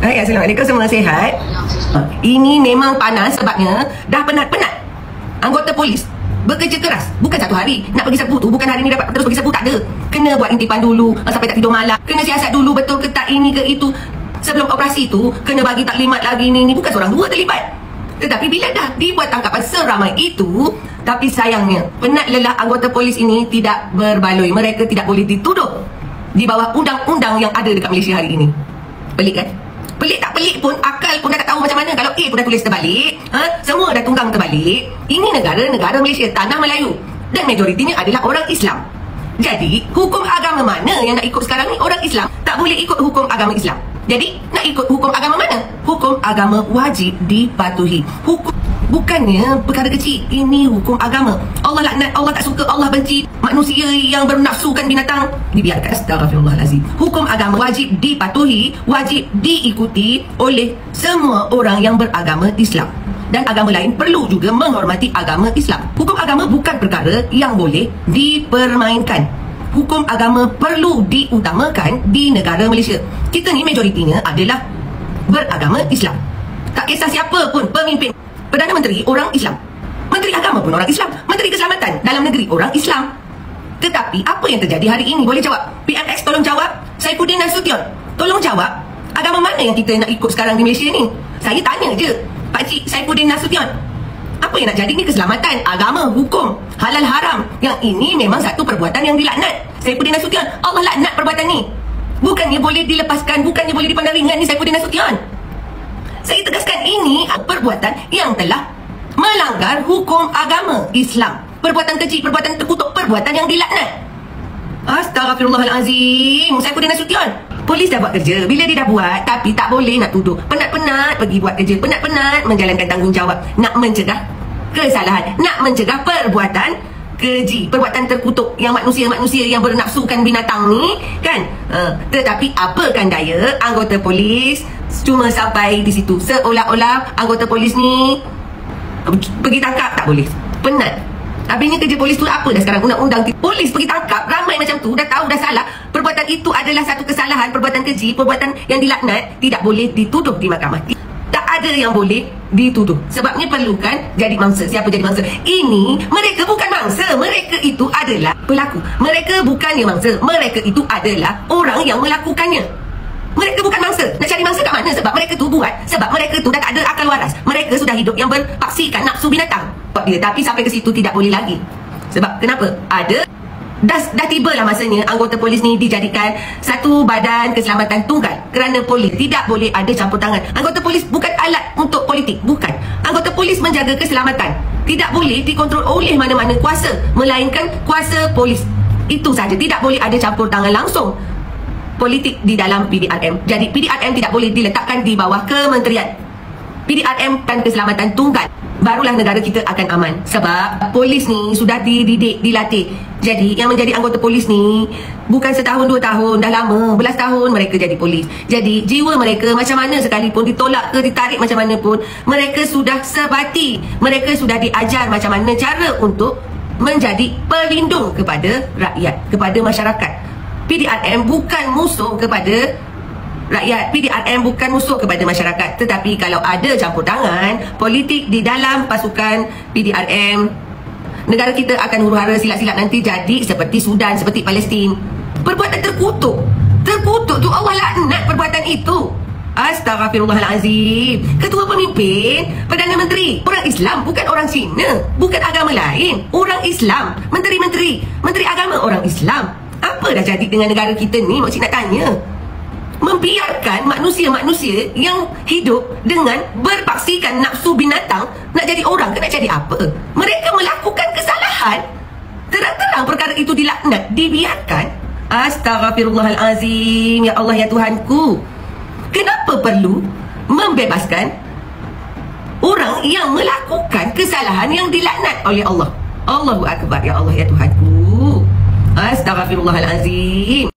Hai, Assalamualaikum, semua sihat? Ini memang panas sebabnya dah penat-penat anggota polis bekerja keras. Bukan satu hari nak pergi serbu tu, bukan hari ni dapat terus pergi serbu, tak ada. Kena buat intipan dulu sampai tak tidur malam. Kena siasat dulu betul ke tak ini ke itu. Sebelum operasi tu kena bagi taklimat lagi ni bukan seorang dua terlibat. Tetapi bila dah dibuat tangkapan seramai itu, tapi sayangnya penat lelah anggota polis ini tidak berbaloi. Mereka tidak boleh dituduh di bawah undang-undang yang ada dekat Malaysia hari ini. Pelik kan? Pelik tak pelik pun, akal pun dah tak tahu macam mana. Kalau A pun dah tulis terbalik, semua dah tunggang terbalik. Ini negara Malaysia, tanah Melayu, dan majoritinya adalah orang Islam. Jadi hukum agama mana yang nak ikut sekarang ni? Orang Islam tak boleh ikut hukum agama Islam. Jadi nak ikut hukum agama mana? Hukum agama wajib dipatuhi. Hukum bukannya perkara kecil. Ini hukum agama. Allah laknat, Allah tak suka, Allah benci manusia yang bernafsukan binatang. Dibiarkan. Astaghfirullahalazim. Hukum agama wajib dipatuhi, wajib diikuti oleh semua orang yang beragama Islam. Dan agama lain perlu juga menghormati agama Islam. Hukum agama bukan perkara yang boleh dipermainkan. Hukum agama perlu diutamakan di negara Malaysia. Kita ni majoritinya adalah beragama Islam. Tak kisah siapa pun pemimpin. Perdana Menteri orang Islam, Menteri Agama pun orang Islam, Menteri Keselamatan dalam negeri orang Islam. Tetapi apa yang terjadi hari ini? Boleh jawab? PMX tolong jawab. Saifuddin Nasution tolong jawab. Agama mana yang kita nak ikut sekarang di Malaysia ni? Saya tanya je Pakcik Saifuddin Nasution, apa yang nak jadi ni? Keselamatan, agama, hukum, halal haram. Yang ini memang satu perbuatan yang dilaknat. Saifuddin Nasution, Allah laknat perbuatan ni. Bukannya boleh dilepaskan, bukannya boleh dipandang ringan ni Saifuddin Nasution. Saya tegaskan ini perbuatan yang telah melanggar hukum agama Islam. Perbuatan keji, perbuatan terkutuk, perbuatan yang dilaknat. Astaghfirullahalazim. Saifuddin Nasution, polis dah buat kerja. Bila dia dah buat, tapi tak boleh nak tuduh. Penat-penat pergi buat kerja, penat-penat menjalankan tanggungjawab, nak mencegah kesalahan, nak mencegah perbuatan keji, perbuatan terkutuk yang manusia-manusia yang bernafsukan binatang ni kan. Tetapi apakan daya anggota polis cuma sampai di situ, seolah-olah anggota polis ni pergi tangkap tak boleh. Penat. Habisnya kerja polis tu apa dah sekarang? Undang-undang polis pergi tangkap ramai macam tu, dah tahu dah salah. Perbuatan itu adalah satu kesalahan, perbuatan keji, perbuatan yang dilaknat, tidak boleh dituduh di mahkamah. Tak ada yang boleh dituduh. Sebabnya perlukan jadi mangsa. Siapa jadi mangsa? Ini mereka bukan mangsa. Mereka itu adalah pelaku. Mereka bukannya mangsa. Mereka itu adalah orang yang melakukannya. Mereka bukan mangsa. Nak cari mangsa kat mana? Sebab mereka tu buat. Sebab mereka tu dah tak ada akal waras. Mereka sudah hidup yang berpaksikan nafsu binatang. Tapi sampai ke situ tidak boleh lagi. Sebab kenapa? Dah tibalah masanya anggota polis ni dijadikan satu badan keselamatan tunggal. Kerana polis tidak boleh ada campur tangan. Anggota polis bukan alat untuk politik. Bukan. Anggota polis menjaga keselamatan. Tidak boleh dikontrol oleh mana-mana kuasa, melainkan kuasa polis. Itu saja. Tidak boleh ada campur tangan langsung politik di dalam PDRM. Jadi PDRM tidak boleh diletakkan di bawah kementerian. PDRM dan keselamatan tunggal. Barulah negara kita akan aman. Sebab polis ni sudah dididik, dilatih. Jadi yang menjadi anggota polis ni bukan setahun, 2 tahun, dah lama, belas tahun mereka jadi polis. Jadi jiwa mereka macam mana sekalipun ditolak ke ditarik macam mana pun, mereka sudah sebati. Mereka sudah diajar macam mana cara untuk menjadi pelindung kepada rakyat, kepada masyarakat. PDRM bukan musuh kepada rakyat. PDRM bukan musuh kepada masyarakat. Tetapi kalau ada campur tangan politik di dalam pasukan PDRM, negara kita akan huru-hara silap-silap nanti jadi seperti Sudan, seperti Palestin. Perbuatan terkutuk. Terkutuk tu Allah laknat perbuatan itu. Astaghfirullahalazim. Ketua pemimpin, Perdana Menteri, orang Islam, bukan orang Cina, bukan agama lain, orang Islam. Menteri-menteri, Menteri Agama orang Islam. Apa dah jadi dengan negara kita ni? Makcik nak tanya. Membiarkan manusia-manusia yang hidup dengan berpaksikan nafsu binatang nak jadi orang ke nak jadi apa? Mereka melakukan kesalahan, terang-terang perkara itu dilaknat, dibiarkan. Astaghfirullahalazim. Ya Allah, ya Tuhanku, kenapa perlu membebaskan orang yang melakukan kesalahan yang dilaknat oleh Allah? Allahu Akbar. Ya Allah, ya Tuhanku. Astaghfirullahalazim.